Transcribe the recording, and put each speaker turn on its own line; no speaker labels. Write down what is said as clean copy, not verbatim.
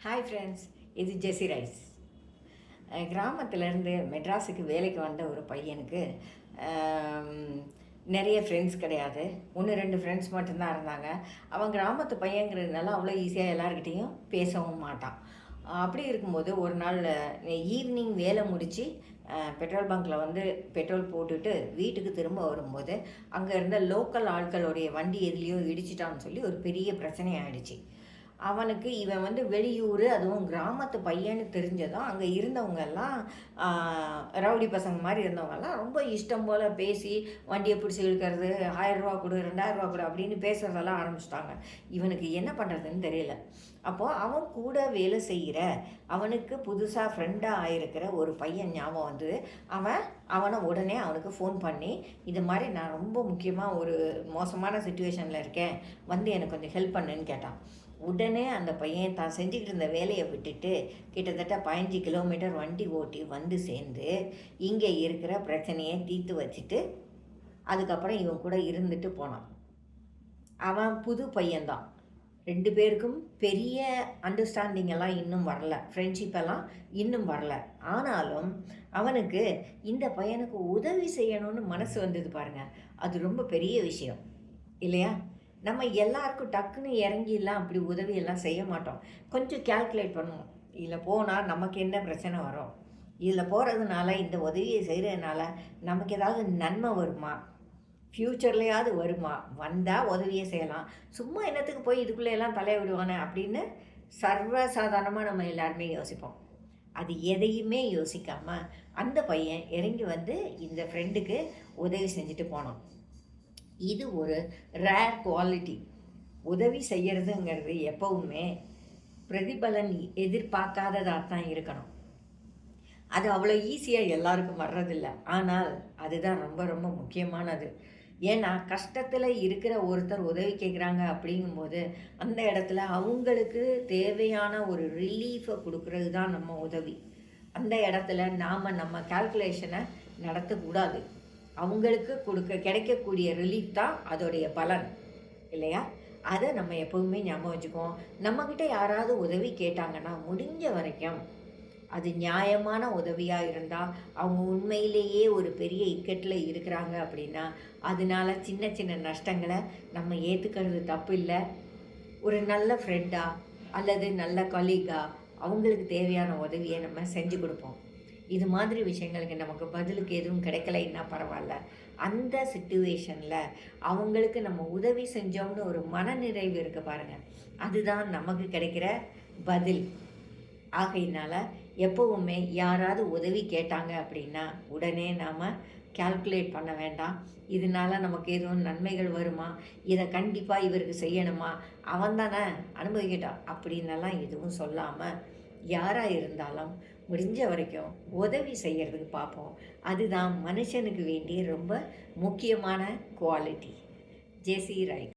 Hi friends, இது ஜெஸி rice. கிராமத்துலேருந்து மெட்ராஸுக்கு வேலைக்கு வந்த ஒரு பையனுக்கு நிறைய ஃப்ரெண்ட்ஸ் கிடையாது. 1-2 ஃப்ரெண்ட்ஸ் மட்டும்தான் இருந்தாங்க. அவன் கிராமத்து பையங்கிறதுனால அவ்வளோ ஈஸியாக எல்லாருக்கிட்டேயும் பேசவும் மாட்டான். அப்படி இருக்கும்போது ஒரு நாள் ஈவினிங் வேலை முடித்து பெட்ரோல் பங்க்கில் வந்து பெட்ரோல் போட்டுட்டு வீட்டுக்கு திரும்ப வரும்போது அங்கே இருந்த லோக்கல் ஆட்களுடைய வண்டி எதுலேயோ இடிச்சிட்டான்னு சொல்லி ஒரு பெரிய பிரச்சனை ஆகிடுச்சு. அவனுக்கு இவன் வந்து வெளியூர், அதுவும் கிராமத்து பையன்னு தெரிஞ்சதும் அங்கே இருந்தவங்கெல்லாம் ரவுடி பசங்க மாதிரி இருந்தவங்கெல்லாம் ரொம்ப இஷ்டம் போல் பேசி வண்டியை பிடிச்சி இழுக்கிறது, 1000 ரூபா கொடு, 2000 ரூபா கொடு அப்படின்னு பேசுகிறதெல்லாம் ஆரம்பிச்சிட்டாங்க. இவனுக்கு என்ன பண்ணுறதுன்னு தெரியல. அப்போது அவன் கூட வேலை செய்கிற, அவனுக்கு புதுசாக ஃப்ரெண்டாக ஆகிருக்கிற ஒரு பையன் ஞாபகம் வந்து அவனை உடனே அவனுக்கு ஃபோன் பண்ணி, இது மாதிரி நான் ரொம்ப முக்கியமாக ஒரு மோசமான சுச்சுவேஷனில் இருக்கேன், வந்து எனக்கு கொஞ்சம் ஹெல்ப் பண்ணுன்னு கேட்டான். உடனே அந்த பையன் தான் செஞ்சுக்கிட்டு இருந்த வேலையை விட்டுட்டு கிட்டத்தட்ட 15 கிலோமீட்டர் வண்டி ஓட்டி வந்து சேர்ந்து இங்கே இருக்கிற பிரச்சனையை தீர்த்து வச்சுட்டு அதுக்கப்புறம் இவன் கூட இருந்துட்டு போனான். அவன் புது பையன்தான். 2 பேருக்கும் பெரிய அண்டர்ஸ்டாண்டிங் எல்லாம் இன்னும் வரல, ஃப்ரெண்ட்ஷிப்பெல்லாம் இன்னும் வரல. ஆனாலும் அவனுக்கு இந்த பையனுக்கு உதவி செய்யணும்னு மனசு வந்தது பாருங்கள், அது ரொம்ப பெரிய விஷயம் இல்லையா? நம்ம எல்லாருக்கும் டக்குன்னு இறங்கிலாம் அப்படி உதவியெல்லாம் செய்ய மாட்டோம். கொஞ்சம் கேல்குலேட் பண்ணுவோம். இதில் போனால் நமக்கு என்ன பிரச்சனை வரும், இதில் போகிறதுனால இந்த உதவியை செய்கிறதுனால நமக்கு ஏதாவது நன்மை வருமா, ஃப்யூச்சர்லையாவது வருமா, வந்தால் உதவியை செய்யலாம், சும்மா என்னத்துக்கு போய் இதுக்குள்ளேயெல்லாம் தலையை விடுவானே அப்படின்னு சர்வசாதாரணமாக நம்ம எல்லாருமே யோசிப்போம். அது எதையுமே யோசிக்காமல் அந்த பையன் இறங்கி வந்து இந்த ஃப்ரெண்டுக்கு உதவி செஞ்சுட்டு போனான். இது ஒரு ரேர் குவாலிட்டி. உதவி செய்கிறதுங்கிறது எப்பவுமே பிரதிபலன் எதிர்பார்க்காததாக தான் இருக்கணும். அது அவ்வளோ ஈஸியாக எல்லாருக்கும் வர்றதில்லை. ஆனால் அதுதான் ரொம்ப ரொம்ப முக்கியமானது. ஏன்னா கஷ்டத்தில் இருக்கிற ஒருத்தர் உதவி கேட்குறாங்க அப்படிங்கும்போது அந்த இடத்துல அவங்களுக்கு தேவையான ஒரு ரிலீஃபை கொடுக்கறது தான் நம்ம உதவி. அந்த இடத்துல நாம் நம்ம கால்குலேஷனை நடத்தக்கூடாது. அவங்களுக்கு கிடைக்கக்கூடிய ரிலீஃப் தான் அதோடைய பலன் இல்லையா? அதை நம்ம எப்போவுமே ஞாபகம் வச்சுக்குவோம். நம்மக்கிட்ட யாராவது உதவி கேட்டாங்கன்னா முடிஞ்ச வரைக்கும் அது நியாயமான உதவியாக இருந்தால், அவங்க உண்மையிலேயே ஒரு பெரிய இக்கட்டில் இருக்கிறாங்க அப்படின்னா அதனால சின்ன சின்ன நஷ்டங்களை நம்ம ஏற்றுக்கிறது தப்பு இல்லை. ஒரு நல்ல ஃப்ரெண்டாக அல்லது நல்ல கலீகாக அவங்களுக்கு தேவையான உதவியை நம்ம செஞ்சு கொடுப்போம். இது மாதிரி விஷயங்களுக்கு நமக்கு பதிலுக்கு எதுவும் கிடைக்கலைன்னா பரவாயில்ல, அந்த சிச்சுவேஷனில் அவங்களுக்கு நம்ம உதவி செஞ்சோம்னு ஒரு மனநிறைவு இருக்குது பாருங்கள், அதுதான் நமக்கு கிடைக்கிற பதில். ஆகையினால எப்போவுமே யாராவது உதவி கேட்டாங்க அப்படின்னா உடனே நாம் கால்குலேட் பண்ண வேண்டாம். இதனால் நமக்கு எதுவும் நன்மைகள் வருமா, இதை கண்டிப்பாக இவருக்கு செய்யணுமா, அவன் தானே அனுபவிக்கட்டான் அப்படின்னெல்லாம் எதுவும் சொல்லாமல் யாராக இருந்தாலும் முடிஞ்ச வரைக்கும் உதவி செய்கிறதுக்கு பார்ப்போம். அதுதான் மனுஷனுக்கு வேண்டிய ரொம்ப முக்கியமான குவாலிட்டி. ஜெஸி ரைட்.